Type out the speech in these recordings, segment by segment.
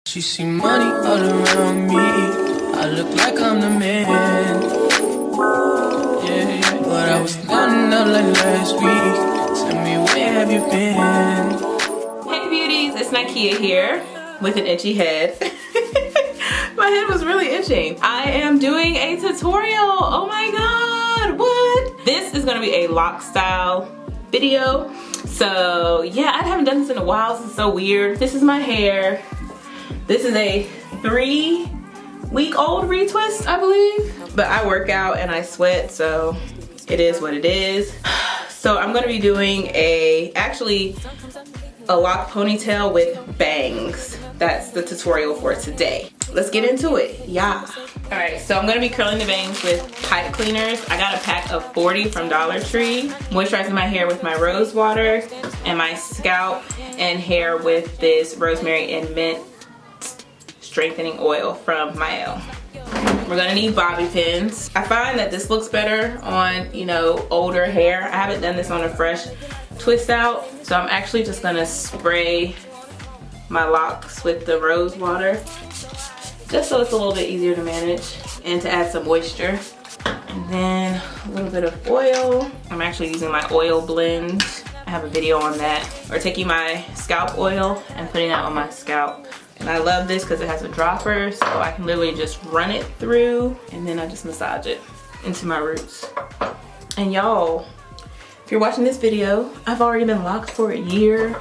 She see money all around me. I look like I'm the man. Yeah, but I was down out like last week. Tell me, where have you been? Hey beauties, it's Nikea here with an itchy head. My head was really itching. I am doing a tutorial. Oh my god, what? This is gonna be a lock style video. So yeah, I haven't done this in a while. This is so weird. This is my hair. This is a 3-week-old retwist, I believe. But I work out and I sweat, so it is what it is. So I'm gonna be doing actually a lock ponytail with bangs. That's the tutorial for today. Let's get into it, yeah. All right, so I'm gonna be curling the bangs with pipe cleaners. I got a pack of 40 from Dollar Tree. Moisturizing my hair with my rose water and my scalp and hair with this rosemary and mint strengthening oil from Mael. We're gonna need bobby pins. I find that this looks better on, you know, older hair. I haven't done this on a fresh twist out, so I'm actually just gonna spray my locks with the rose water just so it's a little bit easier to manage and to add some moisture. And then a little bit of oil. I'm actually using my oil blend. I have a video on that. Or taking my scalp oil and putting that on my scalp. And I love this because it has a dropper, so I can literally just run it through and then I just massage it into my roots. And y'all, if you're watching this video, I've already been locked for a year.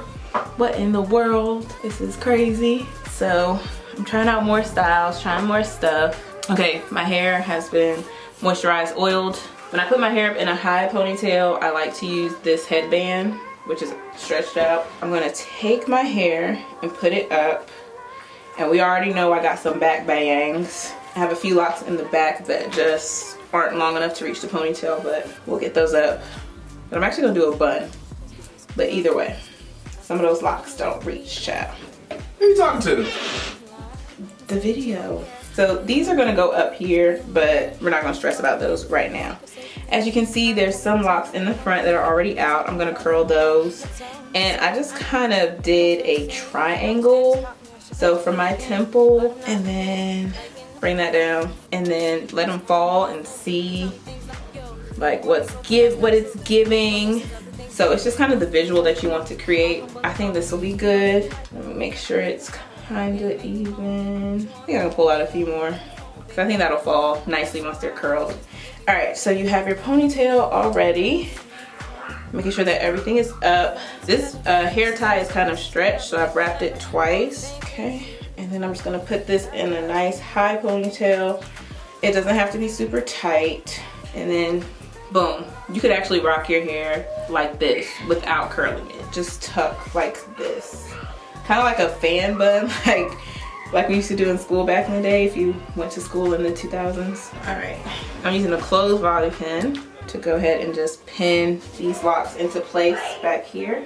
What in the world? This is crazy. So I'm trying out more styles, trying more stuff. Okay, my hair has been moisturized, oiled. When I put my hair up in a high ponytail, I like to use this headband, which is stretched out. I'm gonna take my hair and put it up. And we already know I got some back bangs. I have a few locks in the back that just aren't long enough to reach the ponytail, but we'll get those up. But I'm actually gonna do a bun. But either way, some of those locks don't reach, child. Who are you talking to? The video. So these are gonna go up here, but we're not gonna stress about those right now. As you can see, there's some locks in the front that are already out. I'm gonna curl those. And I just kind of did a triangle. So from my temple, and then bring that down, and then let them fall and see like what it's giving. So it's just kind of the visual that you want to create. I think this will be good. Let me make sure it's kind of even. I think I can pull out a few more because I think that'll fall nicely once they're curled. All right, so you have your ponytail already. Making sure that everything is up. This hair tie is kind of stretched, so I've wrapped it twice. Okay, and then I'm just gonna put this in a nice high ponytail. It doesn't have to be super tight. And then, boom. You could actually rock your hair like this without curling it. Just tuck like this. Kind of like a fan bun, like we used to do in school back in the day if you went to school in the 2000s. All right, I'm using a closed bobby pin to go ahead and just pin these locks into place back here.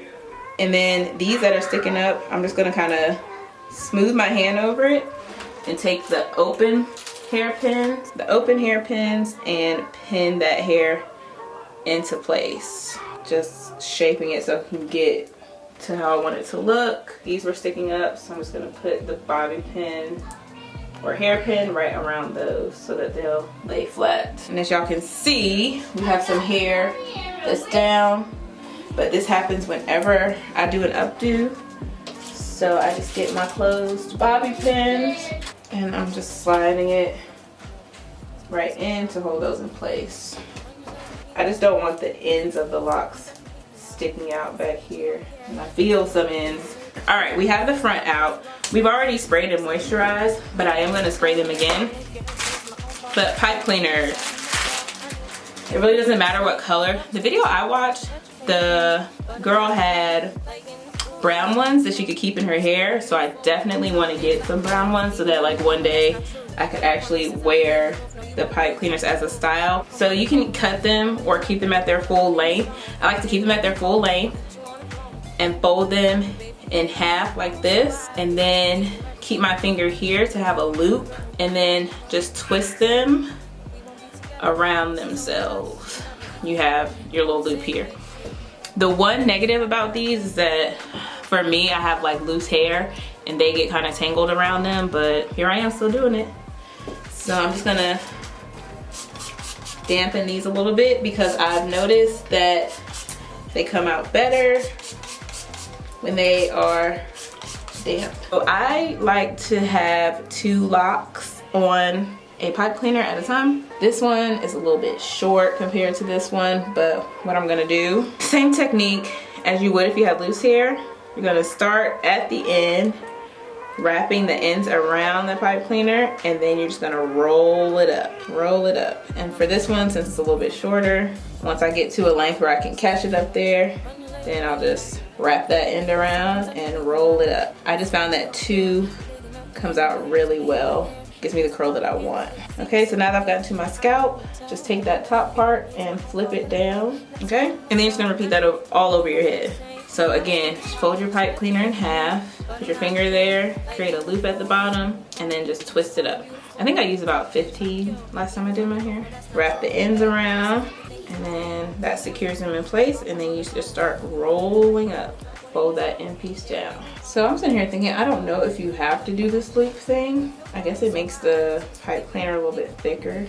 And then these that are sticking up, I'm just gonna kind of smooth my hand over it and take the open hairpins and pin that hair into place. Just shaping it so I can get to how I want it to look. These were sticking up, so I'm just gonna put the bobby pin or hairpin right around those so that they'll lay flat. And as y'all can see, we have some hair that's down, but this happens whenever I do an updo. So I just get my closed bobby pins and I'm just sliding it right in to hold those in place. I just don't want the ends of the locks sticking out back here. And I feel some ends. All right, we have the front out. We've already sprayed and moisturized, but I am gonna spray them again. But pipe cleaner, it really doesn't matter what color. The video I watched, the girl had brown ones that she could keep in her hair, so I definitely want to get some brown ones so that like one day I could actually wear the pipe cleaners as a style. So you can cut them or keep them at their full length. I like to keep them at their full length and fold them in half like this, and then keep my finger here to have a loop, and then just twist them around themselves. You have your little loop here. The one negative about these is that for me, I have like loose hair, and they get kind of tangled around them, but here I am still doing it. So I'm just gonna dampen these a little bit because I've noticed that they come out better when they are damp. So I like to have 2 locks on a pipe cleaner at a time. This one is a little bit short compared to this one, but what I'm gonna do, same technique as you would if you had loose hair. You're gonna start at the end, wrapping the ends around the pipe cleaner, and then you're just gonna roll it up. And for this one, since it's a little bit shorter, once I get to a length where I can catch it up there, then I'll just wrap that end around and roll it up. I just found that 2 comes out really well. Gives me the curl that I want. Okay, so now that I've gotten to my scalp, just take that top part and flip it down, okay? And then you're just gonna repeat that all over your head. So again, just fold your pipe cleaner in half, put your finger there, create a loop at the bottom, and then just twist it up. I think I used about 15 last time I did my hair. Wrap the ends around, and then that secures them in place, and then you just start rolling up. Fold that end piece down. So I'm sitting here thinking, I don't know if you have to do this loop thing. I guess it makes the pipe cleaner a little bit thicker,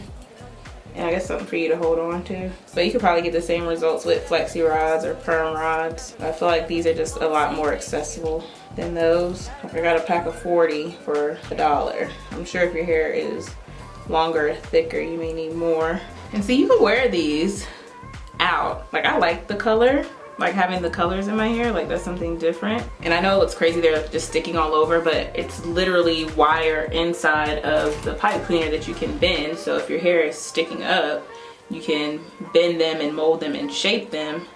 and I guess something for you to hold on to. But you could probably get the same results with flexi rods or perm rods. I feel like these are just a lot more accessible than those. I got a pack of 40 for $1. I'm sure if your hair is longer or thicker, you may need more. And see, you can wear these out. Like, I like the color. Like having the colors in my hair, like that's something different. And I know it looks crazy, they're just sticking all over, but it's literally wire inside of the pipe cleaner that you can bend. So if your hair is sticking up, you can bend them and mold them and shape them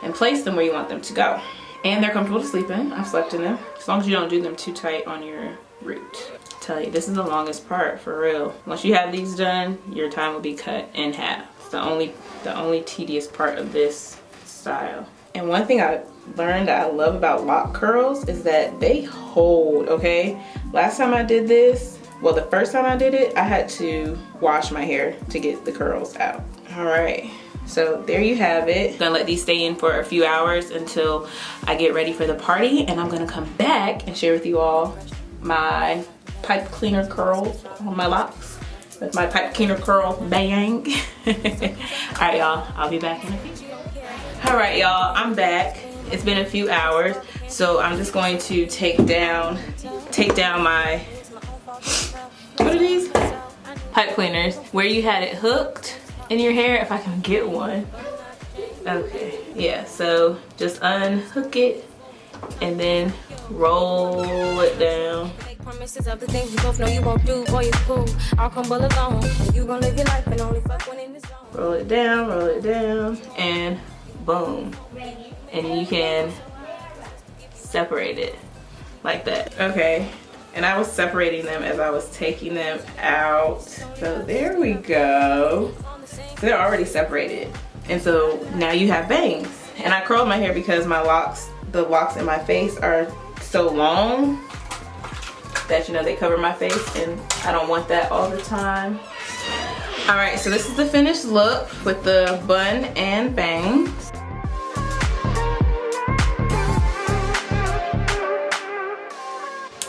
and place them where you want them to go. And they're comfortable to sleep in. I've slept in them. As long as you don't do them too tight on your root. I tell you, this is the longest part, for real. Once you have these done, your time will be cut in half. It's the only tedious part of this style. And one thing I learned that I love about lock curls is that they hold, okay? Last time I did this, well, the first time I did it, I had to wash my hair to get the curls out. All right, so there you have it. I'm gonna let these stay in for a few hours until I get ready for the party, and I'm gonna come back and share with you all my pipe cleaner curls on my locks with my pipe cleaner curl bang. All right, y'all, I'll be back in a few. All right, y'all, I'm back. It's been a few hours, so I'm just going to take down my, what are these? Pipe cleaners. Where you had it hooked in your hair, if I can get one. Okay, yeah, so just unhook it and then roll it down. Promises of the things you both know you won't do, boy, it's cool. I'll crumble alone. You gon' live your life and only fuck when in this zone. Roll it down, and boom. And you can separate it like that. Okay, and I was separating them as I was taking them out. So there we go. So they're already separated. And so now you have bangs. And I curled my hair because my locks, the locks in my face are so long that, you know, they cover my face, and I don't want that all the time. All right, so this is the finished look with the bun and bangs.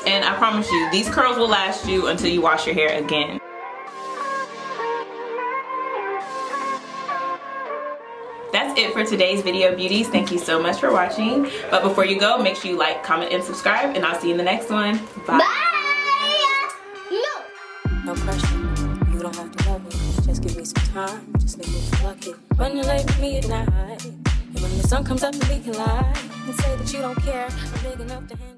And I promise you, these curls will last you until you wash your hair again. That's it for today's video, beauties. Thank you so much for watching. But before you go, make sure you like, comment, and subscribe, and I'll see you in the next one. Bye. Bye. No pressure. You don't have to love me. Just give me some time. Just make me luck it. Run late with me at night. And when the sun comes up, we can lie and say that you don't care. I'm big enough to handle.